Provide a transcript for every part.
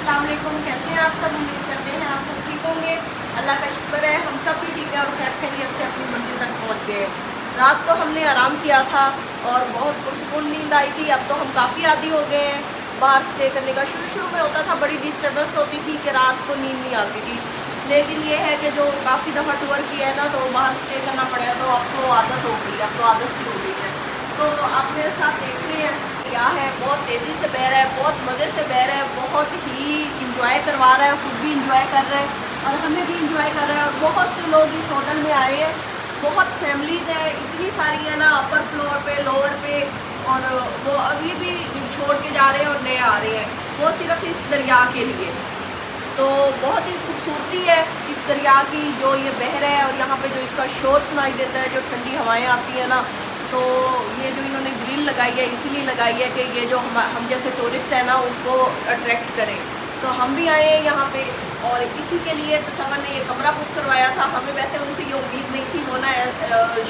अस्सलाम वालेकुम। कैसे हैं आप सब? उम्मीद करते हैं आप सब ठीक होंगे। अल्लाह का शुक्र है हम सब भी ठीक है और खैर खैरियत से अपनी मंजिल तक पहुंच गए। रात को हमने आराम किया था और बहुत पुरसुकून नींद आई थी। अब तो हम काफ़ी आदी हो गए हैं बाहर स्टे करने का। शुरू में होता था, बड़ी डिस्टर्बेंस होती थी कि रात को नींद नहीं आती थी, लेकिन ये है कि जो काफ़ी दफ़ा टूर किया है ना तो बाहर स्टे करना पड़ेगा, तो अब तो आदत हो गई, अब तो आदत सी हो गई है। तो आप मेरे साथ देख रहे हैं क्या है, बहुत तेज़ी से बह रहा है, बहुत मज़े से बह रहा है, बहुत ही इंजॉय करवा रहा है, खुद भी इंजॉय कर रहे हैं और हमें भी इंजॉय कर रहे हैं। और बहुत से लोग इस होटल में आए हैं, बहुत फैमिलीज हैं, इतनी सारी है ना, अपर फ्लोर पे, लोअर पे, और वो अभी भी छोड़ के जा रहे हैं और नए आ रहे हैं, वो सिर्फ इस दरिया के लिए। तो बहुत ही खूबसूरती है इस दरिया की, जो ये बह रहा है और यहाँ पे जो इसका शोर सुनाई देता है, जो ठंडी हवाएं आती हैं ना, तो ये जो इन्होंने ग्रिल लगाई है इसीलिए लगाई है कि ये जो हम जैसे टूरिस्ट है ना उनको अट्रैक्ट करें। तो हम भी आए हैं यहाँ पे और इसी के लिए तसव्वुर ने ये कमरा बुक करवाया था। हमें वैसे उनसे ये उम्मीद नहीं थी, वो ना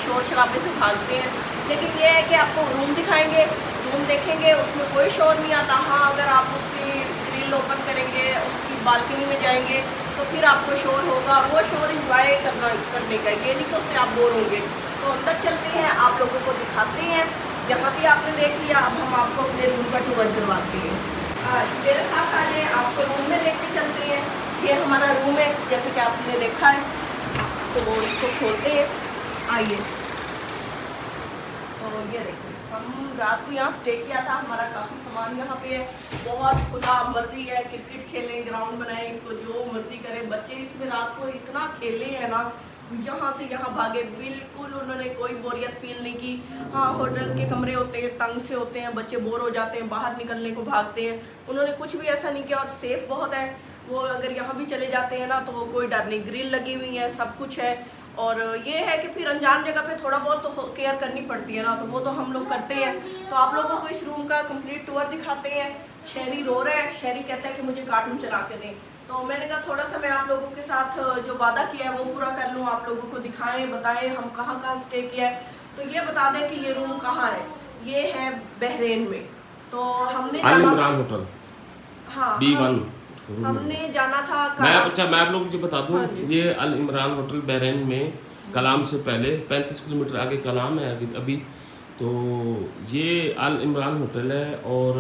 शोर शराबे से भागते हैं, लेकिन ये है कि आपको रूम दिखाएंगे, रूम देखेंगे, उसमें कोई शोर नहीं आता। हाँ, अगर आप उसकी ग्रिल ओपन करेंगे, उसकी बालकनी में जाएंगे तो फिर आपको शोर होगा, वो शोर इंजॉय करने का, ये नहीं कि उससे आप बोर होंगे। तो अंदर चलते हैं, आप लोगों को दिखाते हैं। यहाँ भी आपने देख लिया, अब हम आपको अपने रूम का टूर करवाते हैं। मेरे साथ आ जाए, आपको रूम में लेके चलते हैं। ये हमारा रूम है जैसे कि आपने देखा है, तो वो इसको खोलते हैं, आइए। तो ये देखिए, हम रात को यहाँ स्टे किया था, हमारा काफ़ी सामान यहाँ पे है, बहुत खुला मर्जी है, क्रिकेट खेलें, ग्राउंड बनाए, इसको जो मर्जी करें। बच्चे इसमें रात को इतना खेले हैं ना, यहाँ से यहाँ भागे, बिल्कुल उन्होंने कोई बोरियत फील नहीं की। हाँ, होटल के कमरे होते हैं, तंग से होते हैं, बच्चे बोर हो जाते हैं, बाहर निकलने को भागते हैं, उन्होंने कुछ भी ऐसा नहीं किया और सेफ़ बहुत है। वो अगर यहाँ भी चले जाते हैं ना तो कोई डर नहीं, ग्रिल लगी हुई है, सब कुछ है। और ये है कि फिर अनजान जगह पे थोड़ा बहुत तो केयर करनी पड़ती है ना, तो वो तो हम लोग करते हैं। तो आप लोगों को इस रूम का कंप्लीट टूर दिखाते हैं। शहरी रो रहा है, शहरी कहता है कि मुझे कार्टून चला के दें, तो मैंने कहा थोड़ा सा मैं आप लोगों के साथ जो वादा किया है वो पूरा कर लूँ, आप लोगों को दिखाएं, बताएं हम कहाँ कहाँ स्टे किया है। तो ये बता दें कि ये रूम कहाँ है। ये है बहरीन में। तो हमने जाना होटल, हाँ, हमने जाना था। मैं आप लोगों को बता दूं, हाँ, ये अल इमरान होटल बहरीन में कलाम से पहले 35 किलोमीटर आगे कलाम है अभी। तो ये अल इमरान होटल है और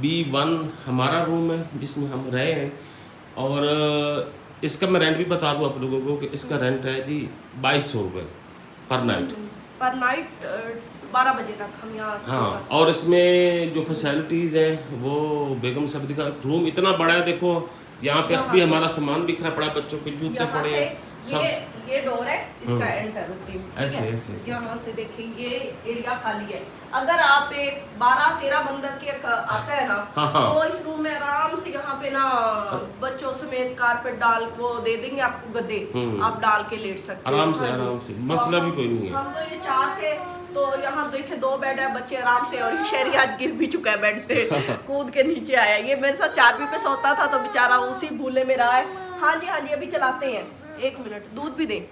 B1 हमारा रूम है जिसमें हम रहे हैं। और इसका मैं रेंट भी बता दूं आप लोगों को कि इसका रेंट है जी 2200 रुपये पर नाइट। 12 बजे तक हम यहाँ। हाँ, और इसमें जो फैसिलिटीज़ हैं वो हैं सब्दी का रूम इतना बड़ा है। देखो यहाँ पे अब भी हमारा सामान बिखरा पड़ा, बच्चों के जूते पड़े हैं सब। ये डोर है इसका एंटर होते ऐसे यहाँ से देखिए, ये एरिया खाली है। अगर आप एक 12-13 बंदा के आता है ना, तो इस रूम में आराम से यहाँ पे ना बच्चों समेत कारपेट डाल वो दे देंगे आपको, गद्दे आप डाल के लेट सकते हैं आराम से, मसला भी कोई नहीं है। हम तो ये 4 थे, तो यहाँ देखे 2 बेड है, बच्चे आराम से, और शहरी आज गिर भी चुका है बेड से कूद के नीचे आया। ये मेरे साथ 4 पे सोता था, तो बेचारा उसी भूले में रहा है। हाँ जी अभी चलाते हैं, 1 मिनट दूध भी दें।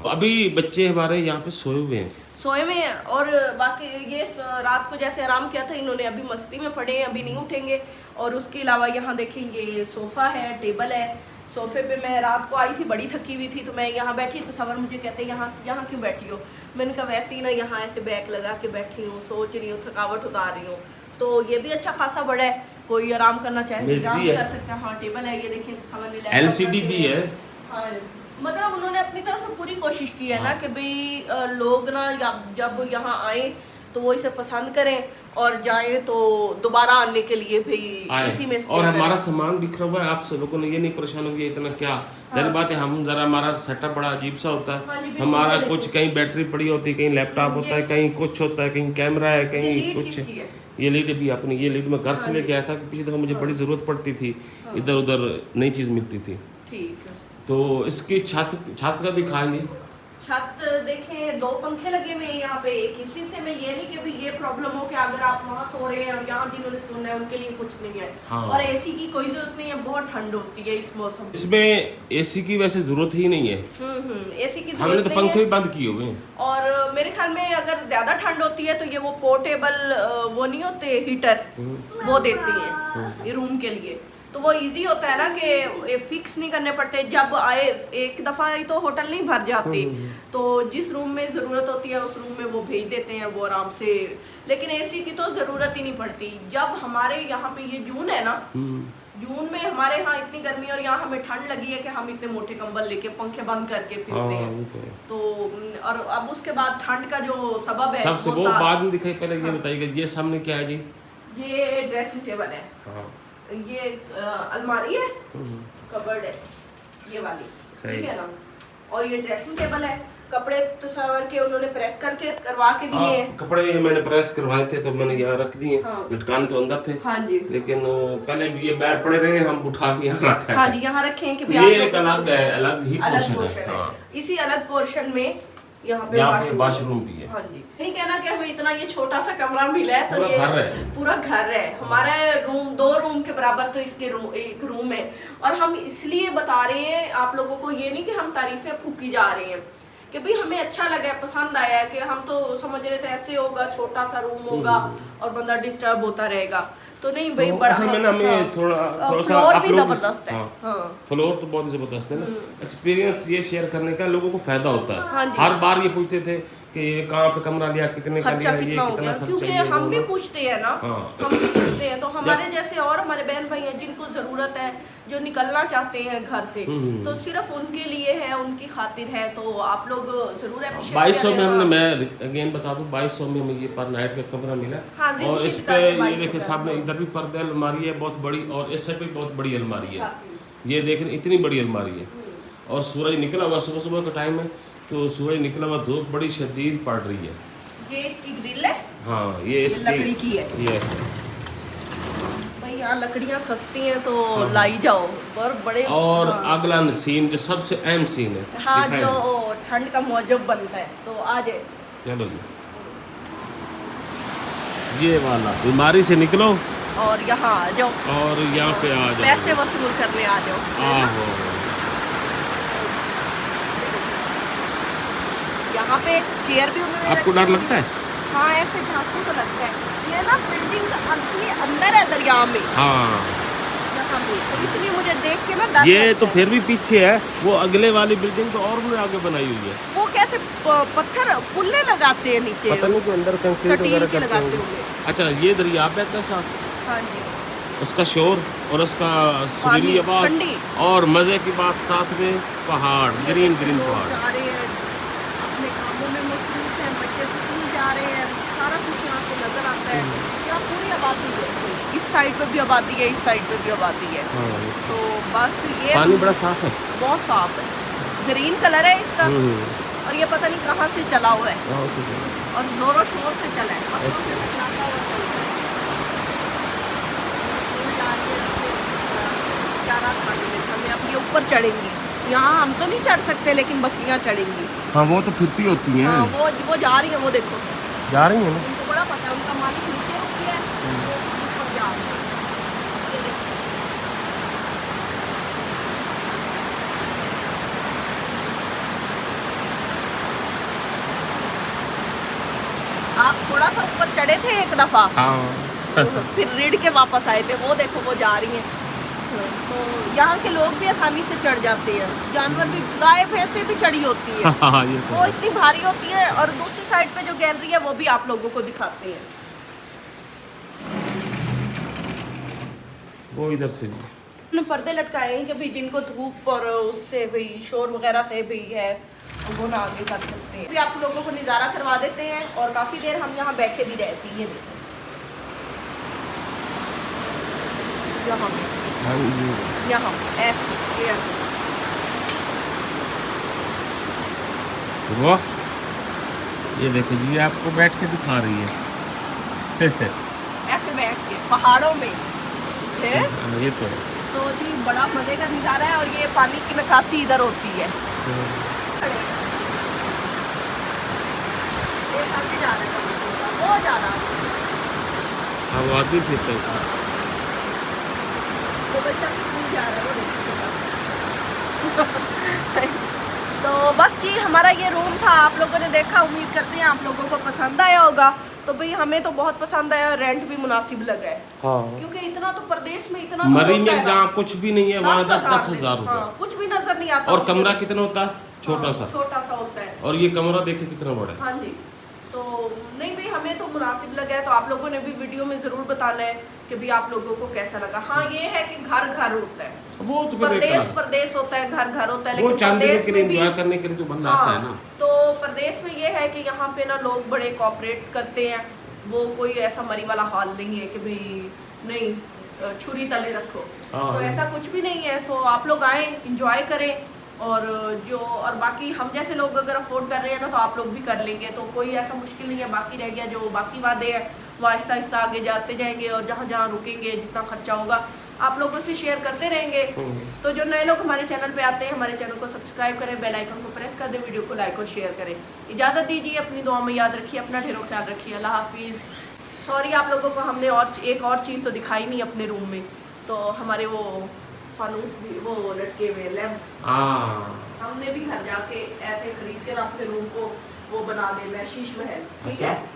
अभी बच्चे हमारे यहाँ पे सोए हुए हैं और बाकी ये रात को जैसे आराम किया था इन्होंने, अभी मस्ती में पड़े हैं, अभी नहीं उठेंगे। और उसके अलावा यहाँ देखिए, ये सोफ़ा है, टेबल है। सोफ़े पे मैं रात को आई थी, बड़ी थकी हुई थी, तो मैं यहाँ बैठी, तो सवर मुझे कहते हैं यहाँ क्यों बैठी हो। मैंने कहा वैसे ही ना, यहाँ ऐसे बैक लगा के बैठी हूँ, सोच रही हूँ, थकावट उतार रही हूँ। तो ये भी अच्छा खासा बड़ा है, कोई आराम करना चाहे आराम भी कर सकते हैं। हाँ, टेबल है, ये देखिए सवर ने LCD भी है। हाँ, मतलब उन्होंने अपनी तरफ से पूरी कोशिश की है ना कि भाई लोग ना जब यहाँ आए तो वो इसे पसंद करें और जाएं तो दोबारा आने के लिए भाई इसी में। और हमारा सामान बिखरा हुआ है, आप सब लोगों ने ये नहीं परेशान हो गया इतना क्या। जाहिर बात है, हम जरा हमारा सेटअप बड़ा अजीब सा होता है। हमारा कुछ कहीं बैटरी पड़ी होती है, कहीं लैपटॉप होता है, कहीं कुछ होता है, कहीं कैमरा है, कहीं कुछ। ये लीड भी आपने, ये लीड मैं घर से लेके आया था, पिछली दफा मुझे बड़ी जरूरत पड़ती थी, इधर उधर नई चीज मिलती थी। ठीक है, तो इसकी छत का दिखाएंगे। छत देखें, 2 पंखे लगे हुए हैं यहाँ पे, एक इसी से। मैं ये नहीं कि भी ये प्रॉब्लम हो कि अगर आप वहाँ सो रहे हैं और यहाँ जिन्होंने सोना है उनके लिए कुछ नहीं है। हाँ। और एसी की कोई जरूरत नहीं है, बहुत ठंड होती है इस मौसम। इसमें एसी की वैसे जरूरत ही नहीं है। एसी की हमने तो पंखे भी बंद किए हुए हैं। और मेरे ख्याल में अगर ज्यादा ठंड होती है तो ये वो पोर्टेबल वो नहीं होते हीटर, वो देते हैं ये रूम के लिए। तो वो इजी होता है ना कि फिक्स नहीं करने पड़ते, जब आए एक दफ़ा ही तो होटल नहीं भर जाते, तो जिस रूम में ज़रूरत होती है उस रूम में वो भेज देते हैं वो आराम से। लेकिन एसी की तो ज़रूरत ही नहीं पड़ती। जब हमारे यहाँ पे ये जून है ना, जून में हमारे यहाँ इतनी गर्मी और यहाँ हमें ठंड लगी है कि हम इतने मोटे कंबल लेके पंखे बंद करके फिरते हैं। तो और अब उसके बाद ठंड का जो सबब है सबसे वो बाद में दिखाई, पहले ये बताइएगा ये सामने क्या है जी? ये ड्रेसिंग टेबल है, ये अलमारी है, कबर्ड है ये वाली, ठीक है ना। और ये ड्रेसिंग टेबल है, कपड़े तस्वर के उन्होंने प्रेस करके करवा के दिए हैं। कपड़े ये मैंने प्रेस करवाए थे तो मैंने यहाँ रख दिए। हाँ। लटकाने तो अंदर थे। हाँ जी। लेकिन पहले भी ये बाहर पड़े रहे, हम उठा के यहाँ रखा है। हाँ जी, यहाँ रखे हैं कि तो ये एक अलग है, अलग ही पोर्शन है। हाँ। इसी अलग पोर्शन में यहाँ पे वॉशरूम भी है। हाँ जी, नहीं कहना कि हमें इतना ये छोटा सा कमरा मिला है तो ये पूरा घर है। हमारा रूम 2 रूम के बराबर तो इसके रूम एक रूम है। और हम इसलिए बता रहे हैं आप लोगों को, ये नहीं कि हम तारीफें फूकी जा रहे हैं, कि भाई हमें अच्छा लगा, पसंद आया। कि हम तो समझ रहे थे ऐसे होगा, छोटा सा रूम होगा और बंदा डिस्टर्ब होता रहेगा, तो नहीं भाई, बड़ा हमें थोड़ा फ्लोर भी जबरदस्त है। फ्लोर तो बहुत जबरदस्त है ना। एक्सपीरियंस ये शेयर करने का लोगों को फायदा होता है। हाँ हर बार ये पूछते थे कि कहाँ पे कमरा लिया, कितने का लिया, कितना हो गया, क्योंकि हम भी पूछते हैं ना। हम भी पूछते हैं, तो हमारे जैसे और हमारे बहन भाई हैं जिनको जरूरत है, जो निकलना चाहते हैं घर से, तो सिर्फ उनके लिए है, उनकी खातिर है। तो आप लोग जरूर 2200 में हमने, मैं अगेन बता दूं, 2200 में हमें ये पर नाइट का कमरा मिला। और इस पे ये देखिए सामने इधर भी पर्दे अलमारी है बहुत बड़ी, और इस साइड भी बहुत बड़ी अलमारी है। ये देखें इतनी बड़ी अलमारी है। और सूरज निकला हुआ, सुबह सुबह का टाइम है, तो सूरज निकला हुआ, धूप बड़ी शदीद पड़ रही है। ये इसकी ग्रिल है। हाँ, ये इसकी लकड़ी की है। ये भाई यहाँ लकड़ियाँ सस्ती हैं तो लाई जाओ। और बड़े और अगला सीन जो सबसे अहम सीन है, हाँ, जो ठंड का मौजब बनता है, तो आ जाए। चलो जी, ये वाला बीमारी से निकलो और यहाँ आ जाओ, और यहाँ पे आ जाओ, पैसे वसूल करने आ जाओ। आहो, यहाँ पे चेयर भी उन्होंने। आपको डर लगता है? हाँ, ऐसे झांकू तो लगता है। ये ना बिल्डिंग अंदर है दरिया में। हाँ, यहाँ पे, तो इसलिए मुझे देख के ना डर ये तो फिर भी पीछे है, वो अगले वाली बिल्डिंग तो और भी आगे बनाई हुई है। वो कैसे पत्थर पुल्ले लगाते हैं नीचे, पता नहीं, अंदर कंक्रीट वगैरह के लगाते होंगे। अच्छा, ये दरिया बहता है साथ, हाँ जी, उसका शोर और उसका सुरीली आवाज, और मजे की बात साथ में पहाड़, ग्रीन ग्रीन पहाड़। अपने कामों में मसरूफ हैं, बच्चे स्कूल जा रहे हैं, सारा कुछ यहाँ से नजर आता है। यहाँ पूरी आबादी है, इस साइड पे भी आबादी है, इस साइड पे भी आबादी है। तो बस ये पानी बड़ा साफ है, बहुत साफ है, ग्रीन कलर है इसका। और ये पता नहीं कहाँ से चला हुआ है, और जोरों शोर से चला है। चारा खाने में हमें अब ये ऊपर चढ़ेंगी। यहाँ हम तो नहीं चढ़ सकते, लेकिन बकरियाँ चढ़ेंगी। हाँ, वो तो फिरती होती हैं। हाँ, वो जा रही है, वो देखो जा रही है ना। उनको बड़ा पता है, उनका मालिक नीचे रुक गया है, वो ऊपर जा रही है। ये देखो, आप थोड़ा सा ऊपर चढ़े थे एक दफा। हाँ। फिर रिड़ के वापस आए थे। वो देखो, वो जा रही हैं। तो यहाँ के लोग भी आसानी से चढ़ जाते हैं, जानवर भी, गाय भैंसे भी चढ़ी होती है। ये तो वो इतनी भारी होती है। और दूसरी साइड पे जो गैलरी है वो भी आप लोगों को दिखाते हैं। वो इधर से पर्दे लटकाए हैं कि भाई जिनको धूप और उससे भाई शोर वगैरह से भी है, वो ना आगे कर सकते हैं। भी आप लोगों को नज़ारा करवा देते हैं, और काफ़ी देर हम यहाँ बैठे भी रहती हैं। यहाँ ऐसे चेयर, वाह, ये देखो जी, आपको बैठ के दिखा रही है। ऐसे बैठ के पहाड़ों में है। ये तो जी बड़ा मजे का नज़ारा है। और ये पानी की निकासी इधर होती है। जा रहा है, वो जा रहा है, अब आदमी फिरता है, वो बच्चा स्कूल जा रहा है, वो तो बस ये हमारा ये रूम था, आप लोगों ने देखा। उम्मीद करते हैं आप लोगों को पसंद आया होगा। तो भाई हमें तो बहुत पसंद आया, रेंट भी मुनासिब लगा है, हाँ क्योंकि इतना तो प्रदेश में इतना तो मरी होता है में ना, जहाँ कुछ भी नहीं है वहाँ 10-10 में, हजार रुपये। हाँ, कुछ भी नजर नहीं आता और उनको। कमरा कितना होता है? छोटा हाँ, सा। छोटा सा होता है। और ये कमरा देखिए कितना बड़ा है। हाँ जी, तो नहीं भाई हमें तो मुनासिब लगा है, तो आप लोगों ने भी वीडियो में ज़रूर बताना है कि भी आप लोगों को कैसा लगा। हाँ ये है कि घर घर होता है, वो तो फिर एक प्रदेश अलग- प्रदेश होता है, घर घर होता है, वो लेकिन चांद प्रदेश के लिए में भी एंजॉय करने के लिए जो बंदा आता है ना, तो प्रदेश में ये है कि यहाँ पे ना लोग बड़े कोऑपरेट करते हैं, वो कोई ऐसा मरी वाला हाल नहीं है कि भाई नहीं छुरी तले रखो, हाँ। तो ऐसा कुछ भी नहीं है। तो आप लोग आए, इंजॉय करें, और बाकी हम जैसे लोग अगर अफोर्ड कर रहे हैं ना, तो आप लोग भी कर लेंगे, तो कोई ऐसा मुश्किल नहीं है। बाकी रह गया जो बाकी वादे हैं वो आहिस्ता आहिस्ता आगे जाते जाएंगे, और जहाँ जहाँ रुकेंगे जितना खर्चा होगा आप लोगों से शेयर करते रहेंगे। तो जो नए लोग हमारे चैनल पे आते हैं, हमारे चैनल को सब्सक्राइब करें, बेल आइकन को प्रेस कर दें, वीडियो को लाइक और शेयर करें। इजाज़त दीजिए, अपनी दुआ में याद रखिए, अपना ढेरों ख्याल रखिए। अल्लाह हाफिज़। सॉरी आप लोगों को हमने एक और चीज़ तो दिखाई नहीं अपने रूम में, तो हमारे वो फानूस भी वो लटके हुए लैम्प, हमने भी घर जाके ऐसे खरीद कर अपने रूम को वो बना देना है, शीश महल, ठीक है।